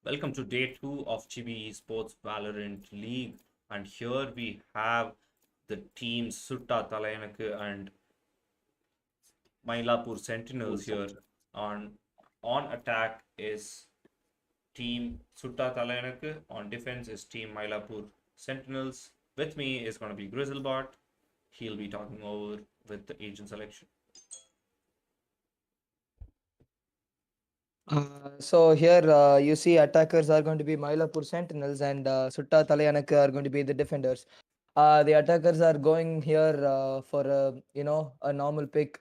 Welcome to day 2 of Chibi Esports Valorant League, and here we have the teams Sutta, Thala, Enaku and Mylapore Sentinels here. On attack is team Sutta, Thala, Enaku. On defense is team Mylapore Sentinels. With me is going to be Grizzlebot. He'll be talking over with the agent selection. So here you see attackers are going to be Mylapore Sentinels and Sutta Thalayanaka are going to be the defenders. The attackers are going here for a normal pick,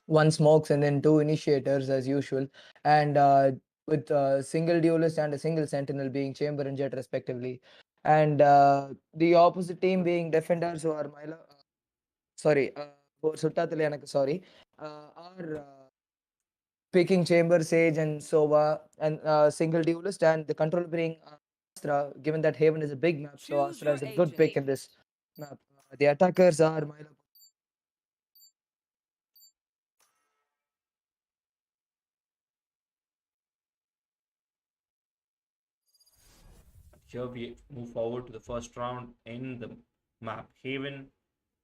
one smokes and then two initiators as usual, and with a single duelist and a single sentinel being chamber and jet respectively, and the opposite team being defenders who are for Sutta Thalayanaka, are picking chamber, sage, and sova, and single duelist, and the control being Astra. Given that Haven is a big map, so Astra is a good pick in this map. The attackers are Mylapore. Here we move forward to the first round in the map Haven.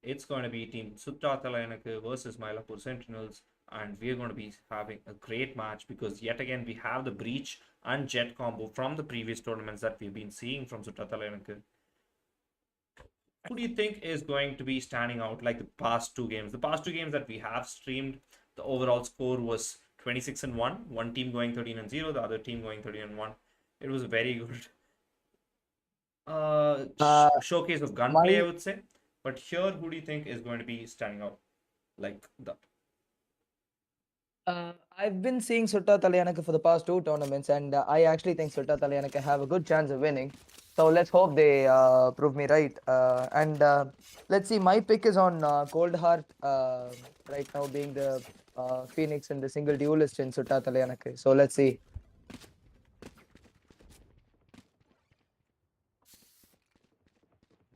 It's going to be team Sutta Thalayanaka versus Mylapore Sentinels, and we're going to be having a great match because yet again we have the breach and jet combo from the previous tournaments that we've been seeing from Sutta Thalayanaka. Who do you think is going to be standing out like the past two games? The past two games that we have streamed, the overall score was 26-1. One team going 13-0, the other team going 13-1. It was a very good showcase of gunplay, I would say. But here, who do you think is going to be standing out like that? I've been seeing Sutta Thalayanaka for the past two tournaments, and I actually think Sutta Thalayanaka have a good chance of winning. So let's hope they prove me right. And let's see, my pick is on Cold Heart right now, being the Phoenix and the single duelist in Sutta Thalayanaka. So let's see.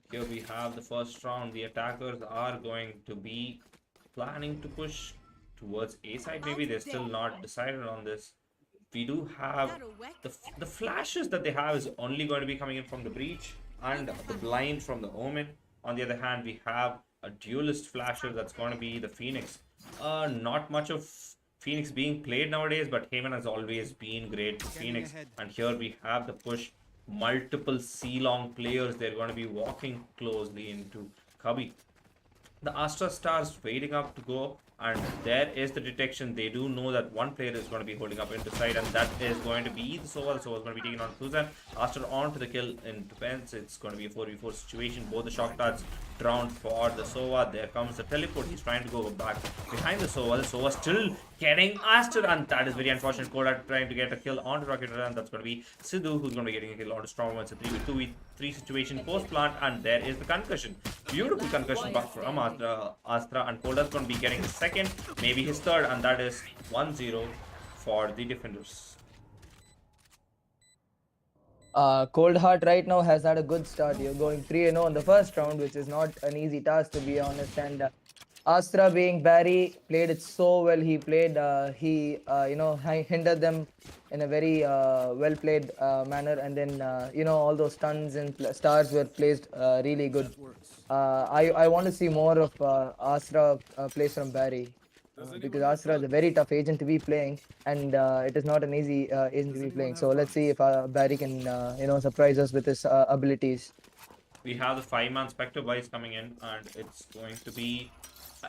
Here we have the first round. The attackers are going to be planning to push towards A side. Maybe they're still not decided on this. We do have the flashes that they have is only going to be coming in from the breach and the blind from the omen. On the other hand, we have a duelist flasher that's going to be the Phoenix Not much of Phoenix being played nowadays, but Haven has always been great for Phoenix. And here we have the push. Multiple C-long players. They're going to be walking closely into Cubby. The Astra Stars waiting up to go, and there is the detection. They do know that one player is going to be holding up into side, and that is going to be the Sova. The Sova is going to be taken on Cruzan. Astra on to the kill in defense. It's going to be a 4v4 situation. Both the shock darts drowned for the Sova. There comes the teleport. He's trying to go back behind the Sova. The Sova still getting Astra, and that is very unfortunate. Kodak trying to get a kill onto Rocket, and that's going to be Sidhu who's going to be getting a kill onto Strong. It's a 3v3 situation post plant, and there is the concussion. Beautiful concussion back from Astra, and Koda's going to be getting his second, maybe his third, and that is 1-0 for the defenders. Cold Heart right now has had a good start. You're going 3-0 in the first round, which is not an easy task, to be honest. And Astra, being Barry, played it so well. He played, hindered them in a very well played manner. And then, all those stuns and stars were placed really good. I want to see more of Astra plays from Barry. Because Astra is a very tough agent to be playing, and it is not an easy agent to be playing. So let's see if Barry can, surprise us with his abilities. We have the 5-man Spectre Vice coming in, and it's going to be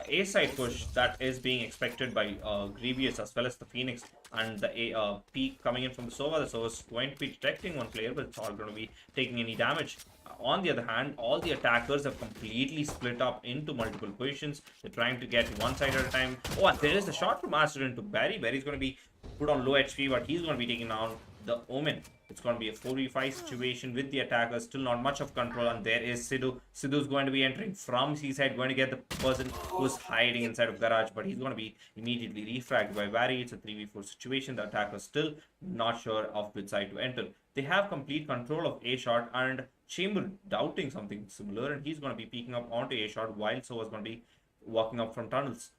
a side push that is being expected by Grievous as well as the Phoenix, and the peak coming in from the Sova. The Sova is going to be detecting one player, but it's not going to be taking any damage. On the other hand, all the attackers have completely split up into multiple positions. They're trying to get one side at a time. Oh, and there is a shot from Master into Barry. Barry's going to be put on low HP, but he's going to be taking down the Omen. It's going to be a 4v5 situation with the attackers. Still not much of control, and there is Sidhu. Sidhu's going to be entering from seaside, going to get the person who's hiding inside of garage, but he's going to be immediately refragged by Barry. It's a 3v4 situation. The attacker's still not sure of which side to enter. They have complete control of A shot, and Chamber doubting something similar, and he's going to be peeking up onto A shot while Sova's going to be walking up from tunnels.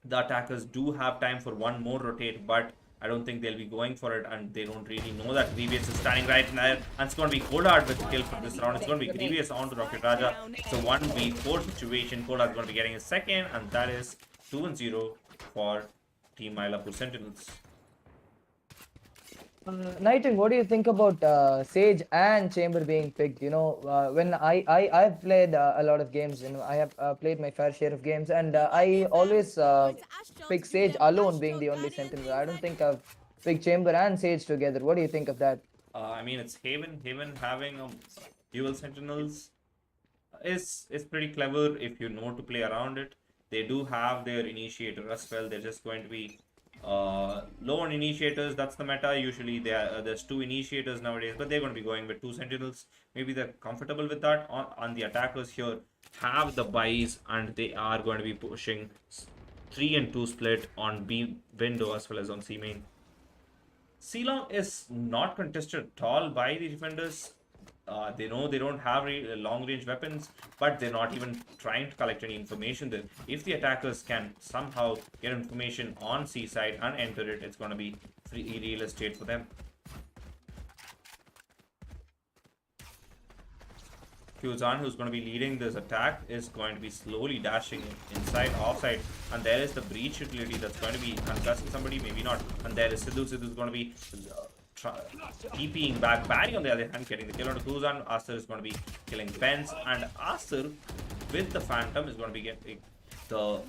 The attackers do have time for one more rotate, but I don't think they'll be going for it, and they don't really know that Grievous is standing right there, and it's going to be Kodard with the kill for this round. It's going to be Grievous onto Rocket Raja. It's a 1v4 situation. Kodard is going to be getting a second, and that is 2-0 for Team Mylapore Sentinels. Nightwing, what do you think about Sage and Chamber being picked? When I've played a lot of games, I have played my fair share of games, and I always pick Sage alone being the only Sentinel. I don't think I've picked Chamber and Sage together. What do you think of that? I mean, it's Haven having dual Sentinels is pretty clever if you know to play around it. They do have their initiator as well. They're just going to be low on initiators. That's the meta. Usually there's 2 initiators nowadays, but they're going to be going with 2 sentinels. Maybe they're comfortable with that. On the attackers here have the buys, and they are going to be pushing 3 and 2 split on B window as well as on C main. C long is not contested at all by the defenders. They know they don't have long range weapons, but they're not even trying to collect any information there. If the attackers can somehow get information on C side and enter it, it's going to be free real estate for them. Kyuzan, who's going to be leading this attack, is going to be slowly dashing inside, offside, and there is the breach utility that's going to be concussing somebody, maybe not. And there is Sidhu. Sidhu's going to be TPing back. Barry, on the other hand, getting the kill on Kyuzan. Aster is going to be killing Pence, and Aster with the Phantom is going to be getting the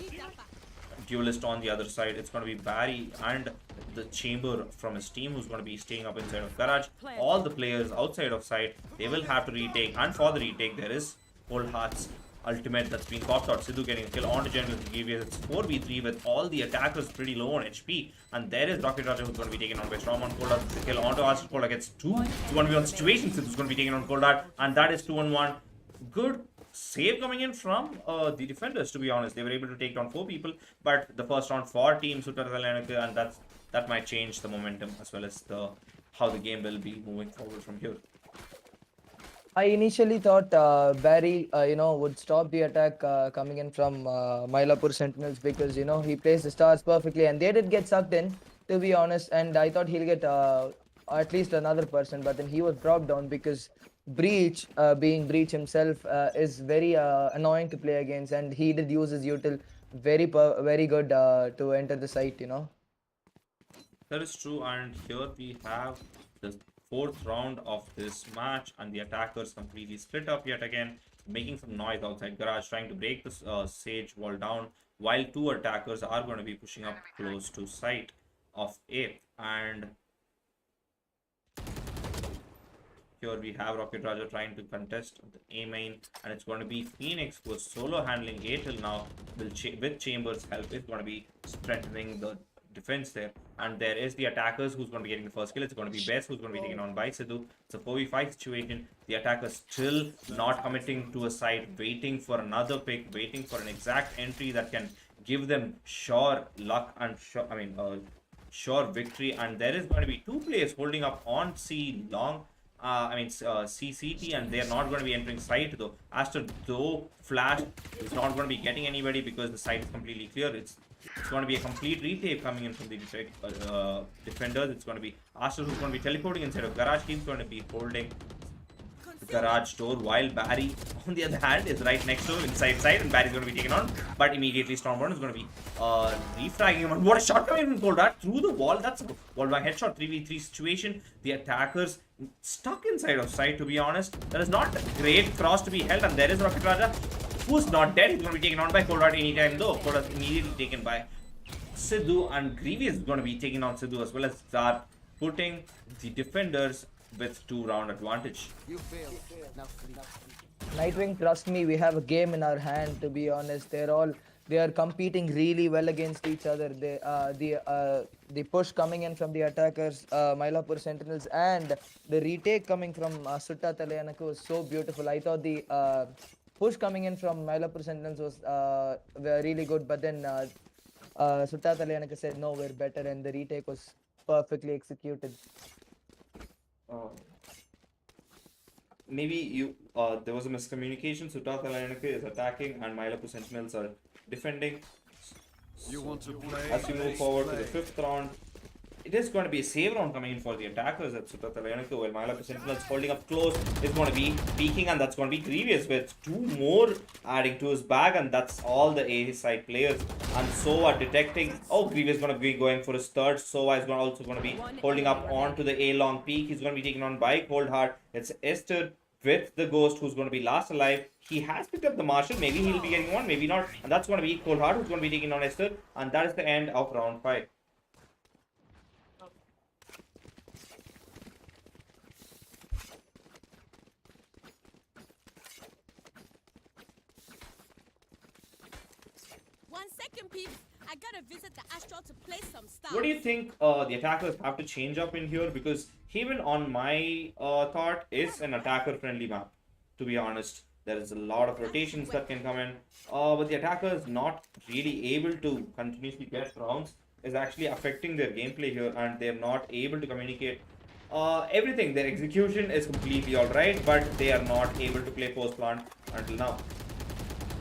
duelist on the other side. It's going to be Barry and the Chamber from his team who's going to be staying up inside of garage. All the players outside of site, they will have to retake, and for the retake there is Cold Heart's ultimate that's been popped out. Sidhu getting a kill onto General Grievous. It's 4v3 with all the attackers pretty low on HP, and there is Rocket Raja who's going to be taken on by Storm on Cold Heart. The kill onto Astra. Cold Heart gets 2. It's going to be on situation. Sidhu's going to be taken on Cold Heart, and that is 2-on-1. Good save coming in from the defenders, to be honest. They were able to take down 4 people, but the first round for Team Sutta, Thala, Enaku, and that might change the momentum as well as how the game will be moving forward from here. I initially thought Barry, would stop the attack coming in from Mylapore Sentinels, because, he plays the stars perfectly, and they did get sucked in, to be honest, and I thought he'll get at least another person, but then he was dropped down because Breach, being Breach himself, is very annoying to play against, and he did use his util very good to enter the site, you know. That is true, and here we have the fourth round of this match, and the attackers completely split up yet again, making some noise outside garage, trying to break the sage wall down, while two attackers are going to be pushing up close to site of A. And here we have Rocket Raja trying to contest the A main, and it's going to be Phoenix who is solo handling A till now. With Chambers' help, is going to be strengthening the defense there. And there is the attackers who's going to be getting the first kill. It's going to be Bess who's going to be taken on by Sidhu. It's a 4v5 situation. The attackers still not committing to a side, waiting for another pick, waiting for an exact entry that can give them sure luck and sure victory. And there is going to be two players holding up on C long. CCT, and they are not going to be entering site though. Aster, though, Flash is not going to be getting anybody because the site is completely clear. It's going to be a complete retake coming in from the defenders. It's going to be Aster who's going to be teleporting inside of garage. He's going to be holding the garage door, while Barry, on the other hand, is right next to him inside side, and Barry's going to be taken on. But immediately Stormborn is going to be refragging him. And what a shot coming from Coldart through the wall. That's a wall by headshot 3v3 situation. The attackers stuck inside of side, to be honest. That is not great cross to be held, and there is Rocket Raja, who's not dead. He's going to be taken on by Coldart anytime though. Coldart immediately taken by Sidhu, and Grievous is going to be taking on Sidhu as well as start putting the defenders with 2-round advantage. You failed. Now sleep. Nightwing, trust me, we have a game in our hand. To be honest, they are competing really well against each other. The push coming in from the attackers, Mylapore Sentinels, and the retake coming from Sutta, Thala, Enaku was so beautiful. I thought the push coming in from Mylapore Sentinels was really good, but then Sutta, Thala, Enaku said no, we're better, and the retake was perfectly executed. Maybe there was a miscommunication. Sutta Thala is attacking and Mylapore Sentinels are defending. You want to play? As we move forward to the 5th round, it is going to be a save round coming in for the attackers at Sutta Thala, while Mylapore Sentinels holding up close is going to be peeking, and that's going to be Grievous with 2 more adding to his bag, and that's all the A side players. And Sova detecting, Grievous is going to be going for his third. Sova is also going to be holding up onto the A long peak. He's going to be taken on by Cold Heart. It's Esther with the Ghost who's going to be last alive. He has picked up the Marshal. Maybe he'll be getting one, maybe not. And that's going to be Cold Heart who's going to be taking on Esther. And that is the end of round 5. I gotta visit the Astral to play some stuff. What do you think the attackers have to change up in here? Because Haven, on my thought, is an attacker-friendly map. To be honest, there is a lot of rotations that can come in, but the attackers not really able to continuously get rounds is actually affecting their gameplay here, and they're not able to communicate everything. Their execution is completely alright, but they are not able to play post plant until now.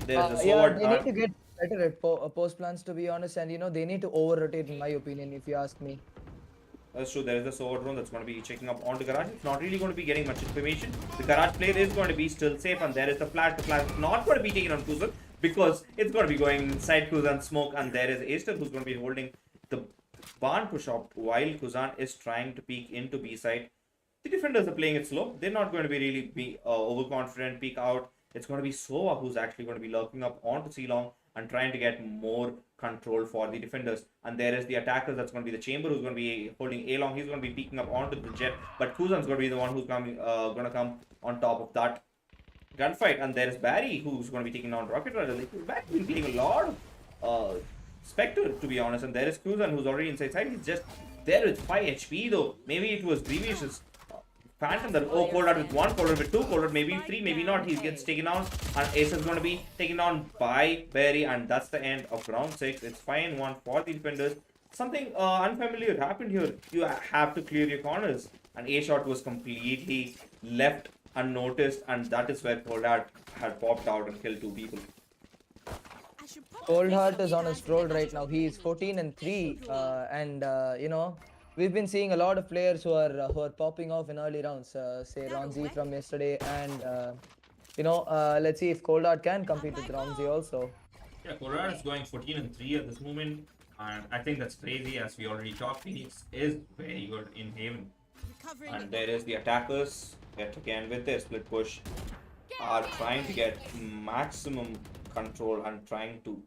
There is a sword. They need to get better at post plans, to be honest, and they need to over rotate, in my opinion, if you ask me. That's true. There is a sword drone that's going to be checking up onto garage. It's not really going to be getting much information. The garage player is going to be still safe, and there is the flat. The flat is not going to be taken on Kuzan because it's going to be going inside Kuzan's smoke, and there is Aster who's going to be holding the barn push up while Kuzan is trying to peek into B side. The defenders are playing it slow. They're not going to be really overconfident, peek out. It's going to be Sova who's actually going to be lurking up onto C long and trying to get more control for the defenders. And there is the attackers. That's going to be the Chamber who's going to be holding A long. He's going to be peeking up onto the jet, but Kuzan's going to be the one who's coming, going to come on top of that gunfight. And there is Barry who's going to be taking on Rocket Rider. Barry's been playing a lot of Spectre, to be honest. And there is Kuzan who's already inside side. He's just there with 5 HP though. Maybe it was Grievous's Phantom that Cold with 1, Cold with 2, Cold maybe 3, maybe not. He gets taken on, and Ace is going to be taken on by Barry, and that's the end of round 6. It's 5-1 for the defenders. Something unfamiliar happened here. You have to clear your corners, and A shot was completely left unnoticed, and that is where Coldheart had popped out and killed 2 people. Coldheart is on a stroll right now. He is 14-3, and we've been seeing a lot of players who are popping off in early rounds. Say Ronzi from yesterday, and let's see if Coldheart can compete with Ronzi also. Yeah, Colorado is going 14-3 at this moment, and I think that's crazy. As we already talked, Phoenix is very good in Haven, Recovering and it. there is the attackers yet again with their split push are trying to get maximum control and trying to.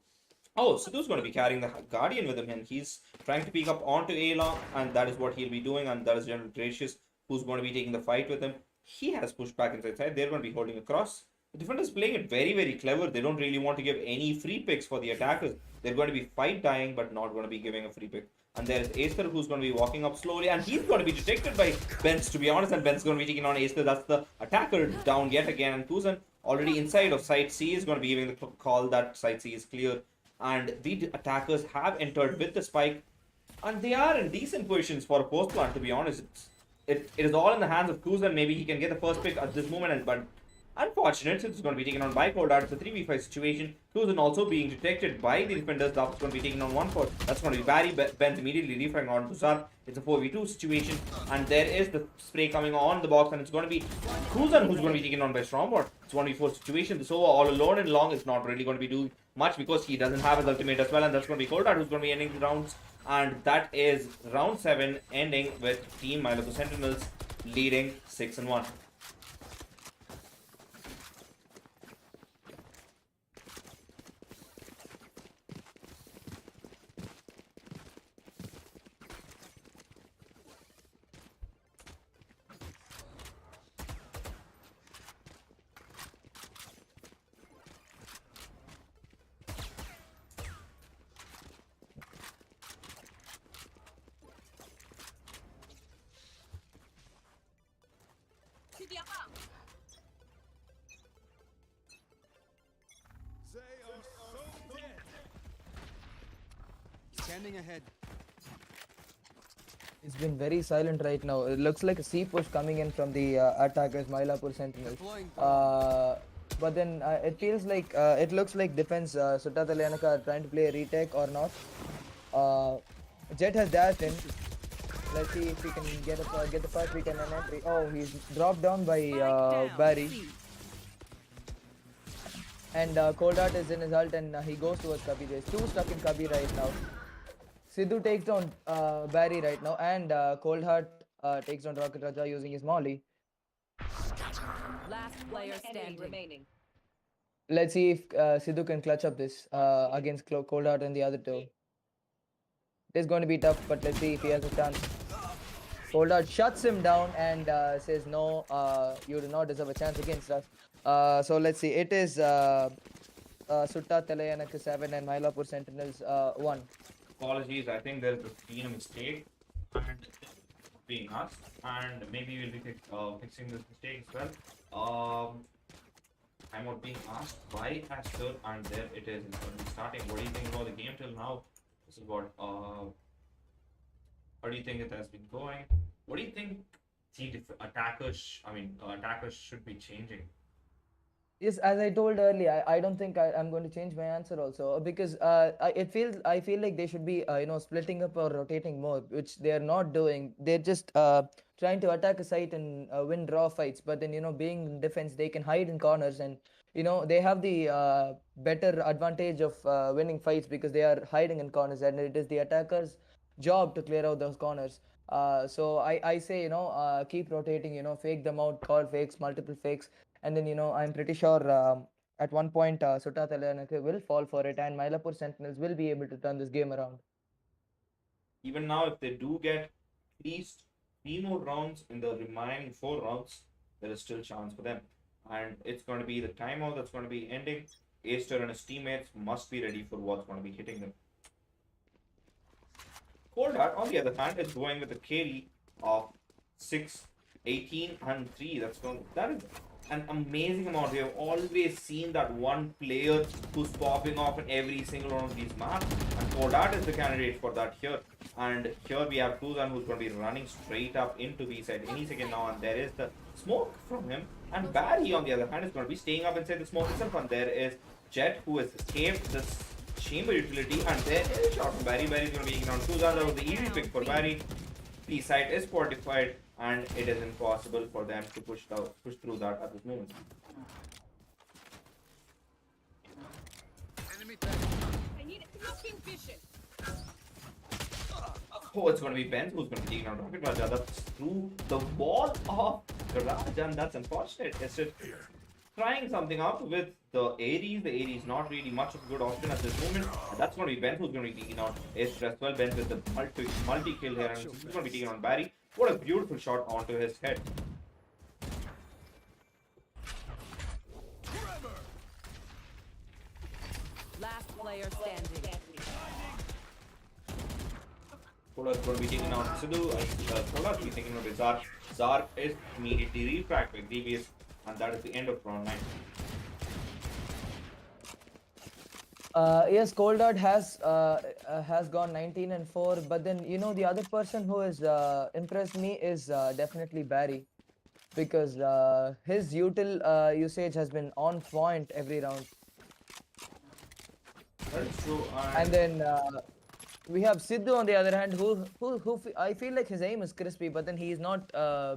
Oh, Sidhu's going to be carrying the Guardian with him, and he's trying to peek up onto A long, and that is what he'll be doing. And that is General Gracious, who's going to be taking the fight with him. He has pushed back inside side. They're going to be holding across. The defenders playing it very, very clever. They don't really want to give any free picks for the attackers. They're going to be fight dying, but not going to be giving a free pick. And there is Aster, who's going to be walking up slowly, and he's going to be detected by Benz, to be honest. And Ben's going to be taking on Aster. That's the attacker down yet again. And Kuzan already inside of site C is going to be giving the call that site C is clear. And the attackers have entered with the spike, and they are in decent positions for a post plant, to be honest. It is all in the hands of Kuzan. Maybe he can get the first pick at this moment, but unfortunate, it's going to be taken on by Cold Art. It's a 3v5 situation. Kuzan also being detected by the defenders. That's going to be taken on 1-4. That's going to be Barry. Ben's immediately refiring on Buzar. It's a 4v2 situation, and there is the spray coming on the box, and it's going to be Kuzan who's going to be taken on by Stormbot. It's 1v4 situation. The Sova all alone and long is not really going to be doing much because he doesn't have his ultimate as well, and that's going to be Cold Art who's going to be ending the rounds. And that is round 7 ending with Team Mylapore Sentinels leading 6-1. To the up. They are so dead. Scanning ahead. It's been very silent right now. It looks like a C push coming in from the attackers, Mylapore Sentinels. Deploying. But then it feels like it looks like defense Sutta Thala Enaku are trying to play a retake or not. Jet has dashed in. Let's see if we can get the first weekend and entry. Oh, he's dropped down by Barry. And Cold Art is in his ult, and he goes towards Kabi. There's two stuck in Kabi right now. Sidhu takes down Barry right now, and Cold Heart takes down Rocket Raja using his Molly. Last player standing. Let's see if Sidhu can clutch up this against Cold Heart and the other two. It is going to be tough, but let's see if he has a chance. Cold Heart shuts him down and says, no, you do not deserve a chance against us. So let's see. It is Sutta Thala Enaku 7 and Mylapore Sentinels 1. Apologies, I think there's been a mistake and being asked, and maybe we'll be fixing this mistake as well. I'm not being asked by Astor, and there it is. It's going to be starting. What do you think about the game till now? This is what. How do you think it has been going? What do you think the attackers should be changing? Yes, as I told earlier, I don't think I'm going to change my answer also because I feel like they should be splitting up or rotating more, which they are not doing. They're just trying to attack a site and win draw fights, but then being in defense, they can hide in corners and they have the better advantage of winning fights because they are hiding in corners, and it is the attackers' job to clear out those corners. So I say keep rotating, fake them out, call fakes, multiple fakes. And then, I'm pretty sure at one point Sutta Thala Enaku will fall for it, and Mylapore Sentinels will be able to turn this game around. Even now, if they do get at least 3 more rounds in the remaining 4 rounds, there is still chance for them. And it's going to be the timeout that's going to be ending. Aster and his teammates must be ready for what's going to be hitting them. Cold Heart, on the other hand, is going with a carry of 6, 18, and 3. That is an amazing amount. We have always seen that one player who's popping off in every single one of these maps, and Cold Art is the candidate for that here. And here we have Kuzan, who's going to be running straight up into B side any second now, and there is the smoke from him. And Barry, on the other hand, is going to be staying up inside the smoke itself, and there is Jet, who has escaped this chamber utility, and there is a shot from Barry. Barry is going to be taking down Kuzan. That was the easy pick for Barry. B side is fortified, and it is impossible for them to push through that at this moment. Enemy tag. I need looking vision. Oh, it's going to be Benz who's going to be taking out Rocket Raja. That's through the wall of Garage, and that's unfortunate. It's just trying something out with the Ares. The Ares not really much of a good option at this moment. And that's going to be Benz who's going to be taking out Ace as well. Benz with the multi-kill here, and he's going to be taking on Barry. What a beautiful shot onto his head. Last player standing. Thala is going to be taking out Sidhu. Thala is going to be taking out Zark. Zark is immediately refract with DBS, and that is the end of round 9. Yes, Coldart has gone 19-4, but then the other person who has impressed me is definitely Barry, because his util usage has been on point every round. That is true. And then we have Sidhu on the other hand, who I feel like his aim is crispy, but then he is not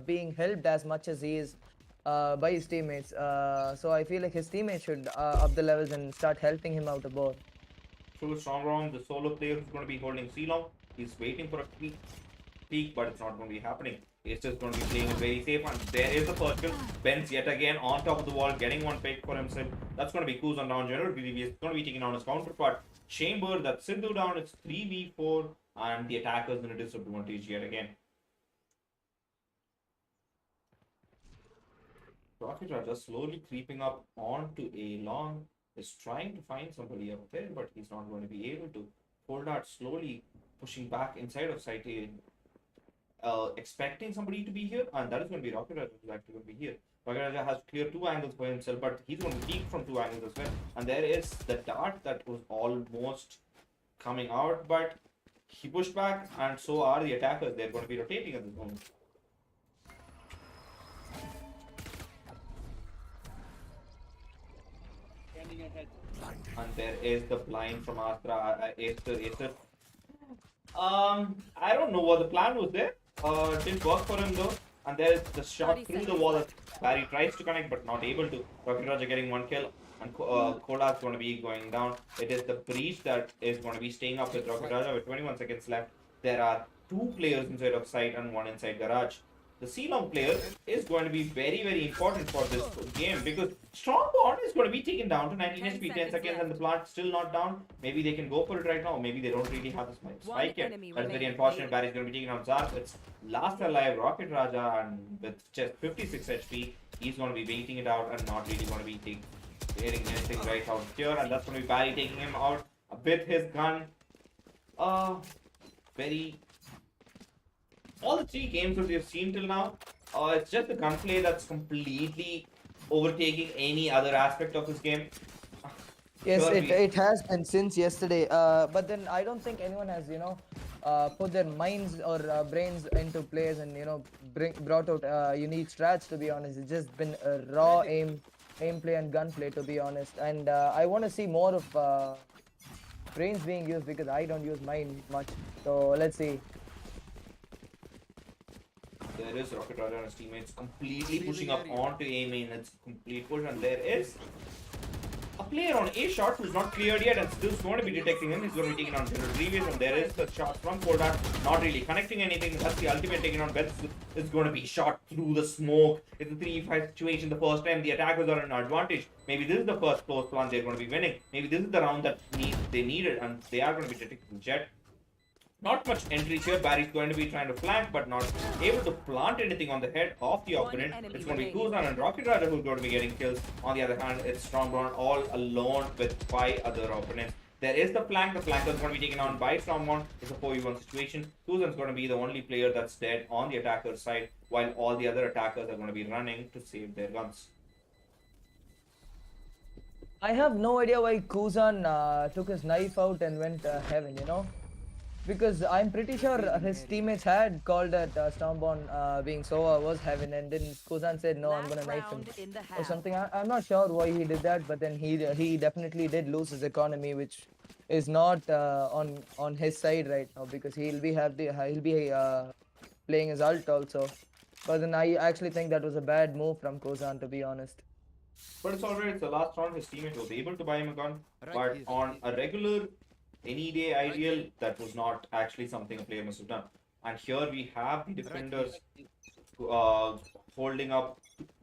being helped as much as he is by his teammates. So I feel like his teammates should up the levels and start helping him out a bit. True, strong round. The solo player who's going to be holding C-Long. He's waiting for a peak, but it's not going to be happening. He's just going to be playing it very safe, and there is the first kill. Benz yet again on top of the wall, getting one pick for himself. That's going to be Kuz on down. General BDB is going to be taking down his counterpart. Chamber, that's Sidhu down. It's 3v4, and the attackers in a disadvantage yet again. Rocket Raja slowly creeping up onto A long. Is trying to find somebody up there, but he's not going to be able to. Coldart slowly pushing back inside of site A, expecting somebody to be here, and that is going to be Rocket Raja who's actually going to be here. Rocket Raja has to clear 2 angles for himself, but he's going to peek from 2 angles as well. And there is the dart that was almost coming out, but he pushed back, and so are the attackers. They're going to be rotating at this moment. And there is the blind from Astra. Aether. I don't know what the plan was there. Didn't work for him though. And there is the shot through the wall that Barry tries to connect but not able to. Rocket Raja getting 1 kill. And Kola is going to be going down. It is the breach that is going to be staying up with Rocket Raja with 21 seconds left. There are 2 players inside of site and 1 inside garage. The C-Long player is going to be very, very important for this game because Strong Bond is going to be taken down to 19 HP, 10 seconds, and the plant still not down. Maybe they can go for it right now. Maybe they don't really have the spike yet. That's very unfortunate. Barry is going to be taking out Zark. It's last alive Rocket Raja, and with just 56 HP, he's going to be waiting it out and not really going to be hitting anything right out here. And that's going to be Barry taking him out with his gun. All the 3 games that we have seen till now, it's just the gunplay that's completely overtaking any other aspect of this game. Yes, it has been since yesterday. But then I don't think anyone has, put their minds or brains into plays and brought out unique strats. To be honest, it's just been a raw aim play and gunplay. To be honest, and I want to see more of brains being used because I don't use mine much. So let's see. There is Rocket Raja and his teammates completely pushing up onto A main. It's complete push, and there is a player on A shot who's not cleared yet and still going to be detecting him. He's going to be taking on General Revis, and there is the shot from Koldart, not really connecting anything. That's the ultimate taking on Beth. It's going to be shot through the smoke. It's a 3v5 situation the first time. The attackers are in an advantage. Maybe this is the first close plan they're going to be winning. Maybe this is the round that they needed, and they are going to be detecting Jet. Not much entry here. Barry's going to be trying to flank, but not able to plant anything on the head of the opponent. It's going to be Kuzan and Rocket Raja who's going to be getting kills. On the other hand, it's Stormborn all alone with 5 other opponents. There is the flank. The flanker is going to be taken on by Stormborn. It's a 4v1 situation. Kuzan's going to be the only player that's dead on the attacker's side, while all the other attackers are going to be running to save their guns. I have no idea why Kuzan took his knife out and went heaven, Because I'm pretty sure his teammates had called that Stormborn being Sova was heaven, and then Kuzan said, no, I'm gonna knife him or something. I'm not sure why he did that, but then he definitely did lose his economy, which is not on his side right now because he'll be playing his ult also. But then I actually think that was a bad move from Kuzan, to be honest. But it's alright, it's the last round. His teammate was able to buy him a gun. Right But here. on a regular, any day ideal, that was not actually something a player must have done. And here we have the defenders holding up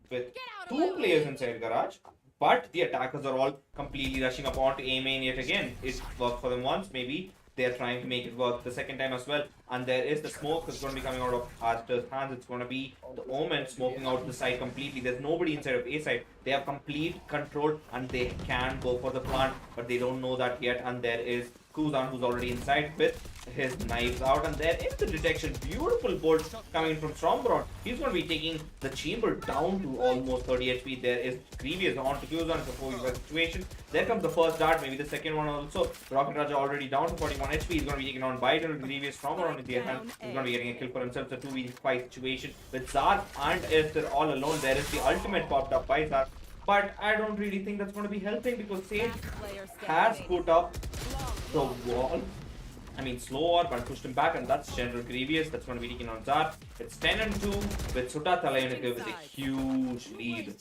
with two players inside garage. But the attackers are all completely rushing up onto A main yet again. It worked for them once, maybe they're trying to make it work the second time as well. And there is the smoke that's going to be coming out of Aster's hands. It's going to be the Omen smoking out the side completely. There's nobody inside of A side. They have complete control and they can go for the plant, but they don't know that yet. And there is Kuzan who's already inside with his knives out, and there is the detection. Beautiful bolt coming from Stormbron. He's going to be taking the chamber down to almost 30 HP. There is Grievous on to Kuzan. It's a 4v5 situation. There comes the first dart, maybe the second one also. Rocket Raja already down to 41 HP. He's going to be taken on by Grievous. Stormbron in the hand. He's going to be getting a kill for himself. It's a 2v5 situation with Zar and Esther all alone. There is the ultimate popped up by Zar. But I don't really think that's going to be helping because Sage has put up the wall. I mean, slow orb and pushed him back, and that's General Grievous. That's going to be taking on Zar. It's 10-2 with Sutta Thala with a huge lead.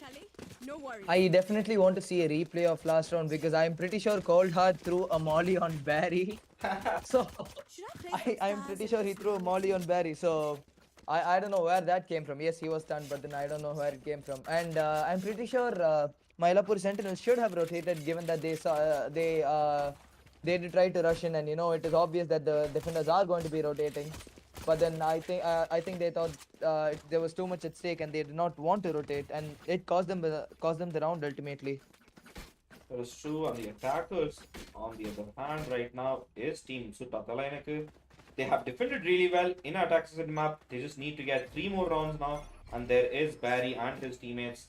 No worries. I definitely want to see a replay of last round because I'm pretty sure Cold Heart threw a molly on Barry. So Should I play I'm pretty sure he threw a molly on Barry. So I don't know where that came from. Yes, he was stunned, but then I don't know where it came from. And I'm pretty sure Mylapore Sentinels should have rotated, given that they saw they did try to rush in, and you know it is obvious that the defenders are going to be rotating. But then I think they thought there was too much at stake, and they did not want to rotate, and it cost them the round ultimately. That is true. And the attackers, on the other hand, right now is Team Sutta Thala. They have defended really well in our attack system map. They just need to get 3 more rounds now, and there is Barry and his teammates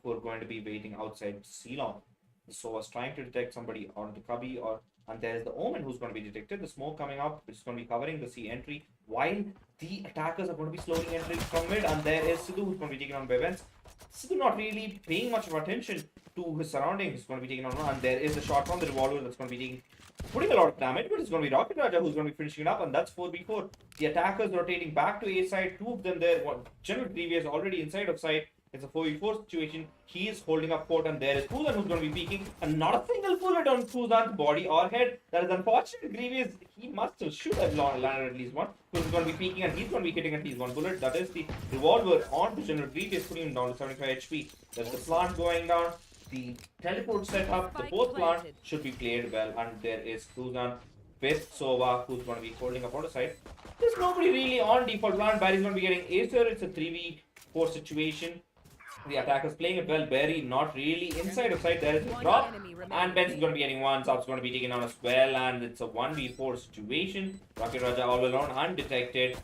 who are going to be waiting outside Ceylon. So was trying to detect somebody onto Cubby, and there is the Omen who's going to be detected. The smoke coming up, which is going to be covering the C entry, while the attackers are going to be slowly entering from mid, and there is Sidhu who's going to be taken on by Vents. Sidhu not really paying much of attention to his surroundings. He's going to be taken on one, and there is a shot from the revolver that's going to be putting a lot of damage, but it's going to be Rocket Raja who's going to be finishing it up, and that's 4v4. The attackers rotating back to A side, 2 of them there. General Grievous already inside of side. It's a 4v4 situation. He is holding up court, and there is Kuzan who's going to be peeking, and not a single bullet on Kuzan's body or head. That is unfortunate. Grievous, he should have landed at least one. Kuzan's going to be peeking, and he's going to be hitting at least one bullet. That is the revolver onto General Grievous, putting him down to 75 HP. There's the plant going down. The teleport setup, the both plant should be played well, and there is Kuzan with Sova who's going to be holding up on the side. There's nobody really on default plant. Barry's going to be getting Acer. It's a 3v4 situation. The attackers playing it well. Barry not really inside of sight. There is a drop, and Ben's going to be getting one. Sub's going to be taken on as well, and it's a 1v4 situation. Rocket Raja all alone, undetected.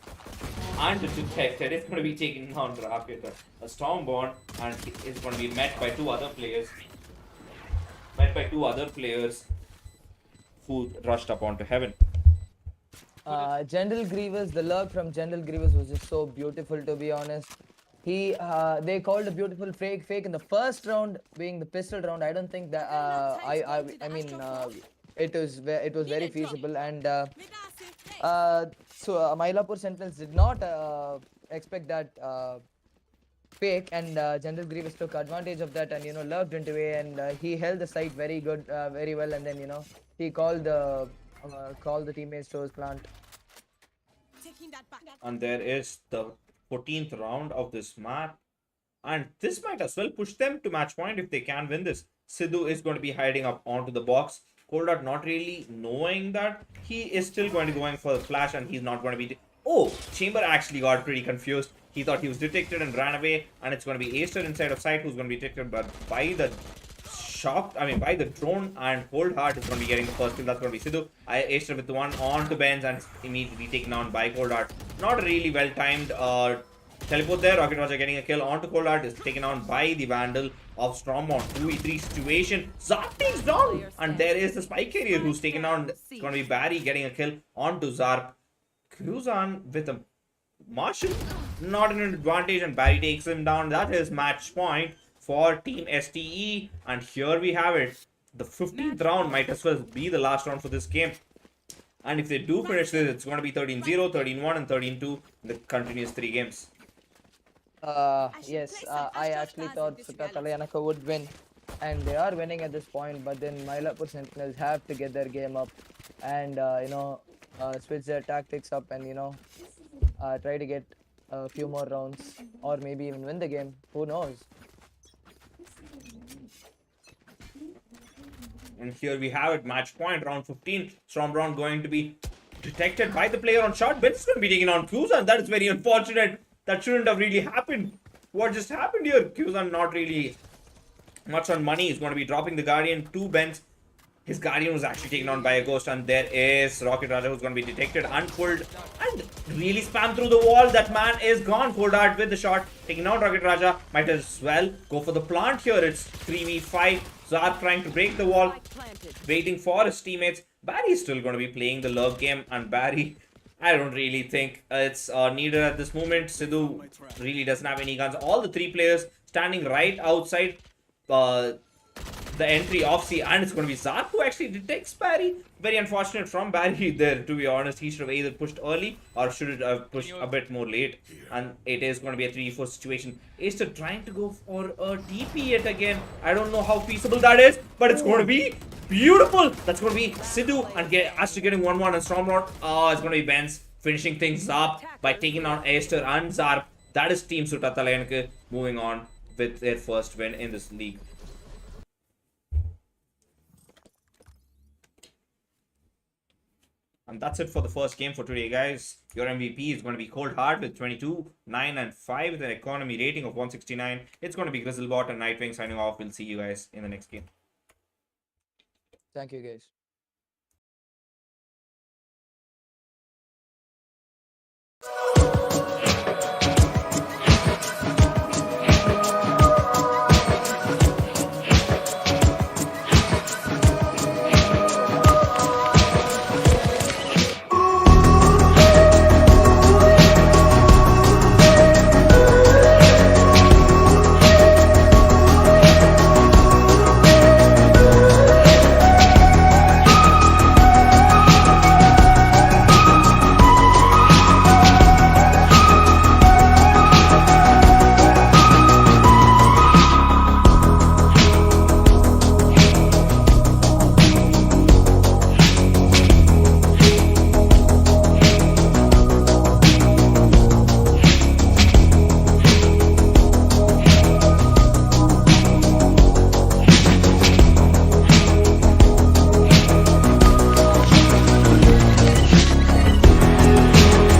It's going to be taken on Rocket, a Stormborn, and it's going to be met by 2 other players. Who rushed up onto heaven. General Grievous, the lurk from General Grievous was just so beautiful, to be honest. They called a beautiful fake in the first round, being the pistol round. I don't think that I mean it was very feasible, and so Mylapore Sentinels did not expect that fake, and General Grievous took advantage of that, and lurked into A, and he held the site very well, and then he called the teammates to his plant. Taking that back. And there is the 14th round of this map, and this might as well push them to match point if they can win this. Sidhu is going to be hiding up onto the box. Coldart not really knowing that he is still going to be going for the flash, and he's not going to be. Oh, Chamber actually got pretty confused. He thought he was detected and ran away, and it's going to be Aster inside of sight who's going to be detected by the drone, and Cold Heart is going to be getting the first kill. That's going to be Sidhu. Aster with the one on to Benz, and immediately taken on by Cold Heart. Not a really well timed teleport there. Rocket Raja getting a kill onto Cold Heart, is taken on by the Vandal of Stormborn. 2v3 situation. Zar takes down, and there is the spike carrier who's taken on. It's going to be Barry getting a kill onto Zarp. Cruzan with a Marshall, not an advantage, and Barry takes him down. That is match point for Team STE, and here we have it. The 15th round might as well be the last round for this game. And if they do finish this, it's going to be 13-0, 13-1, and 13-2 in the continuous 3 games. Yes, place some I Astro actually stars in thought this Sutta reality. Talayanaka would win, and they are winning at this point. But then Mylapore Sentinels have to get their game up, and switch their tactics up, and try to get a few more rounds, or maybe even win the game. Who knows? And here we have it, match point, round 15. Stormbrown going to be detected by the player on shot. Ben is going to be taking on Kuzan, and that is very unfortunate. That shouldn't have really happened. What just happened here? Kuzan not really much on money. He's going to be dropping the Guardian to Ben's. His Guardian was actually taken on by a Ghost, and there is Rocket Raja who's going to be detected and pulled and really spammed through the wall. That man is gone. Cold Heart with the shot, taking out Rocket Raja. Might as well go for the plant here. It's 3v5. Zark trying to break the wall, Spike planted. waiting for his teammates. Barry's still going to be playing the love game, and Barry, I don't really think it's needed at this moment. Sidhu really doesn't have any guns. All the three players standing right outside the entry of C, and it's going to be Zark who actually detects Barry. Very unfortunate from Barry there, to be honest. He should have either pushed early or should have pushed a bit more late. And it is going to be a 3-4 situation. Aster trying to go for a TP yet again. I don't know how feasible that is, but it's going to be beautiful. That's going to be Sidhu and Aster getting 1-1 and Stormlord. Oh, it's going to be Benz finishing things up by taking on Aster and Zark. That is Team Sutta Thala moving on with their first win in this league. And that's it for the first game for today, guys. Your MVP is going to be Cold Heart with 22, 9, and 5 with an economy rating of 169. It's going to be Grizzlebot and Nightwing signing off. We'll see you guys in the next game. Thank you, guys.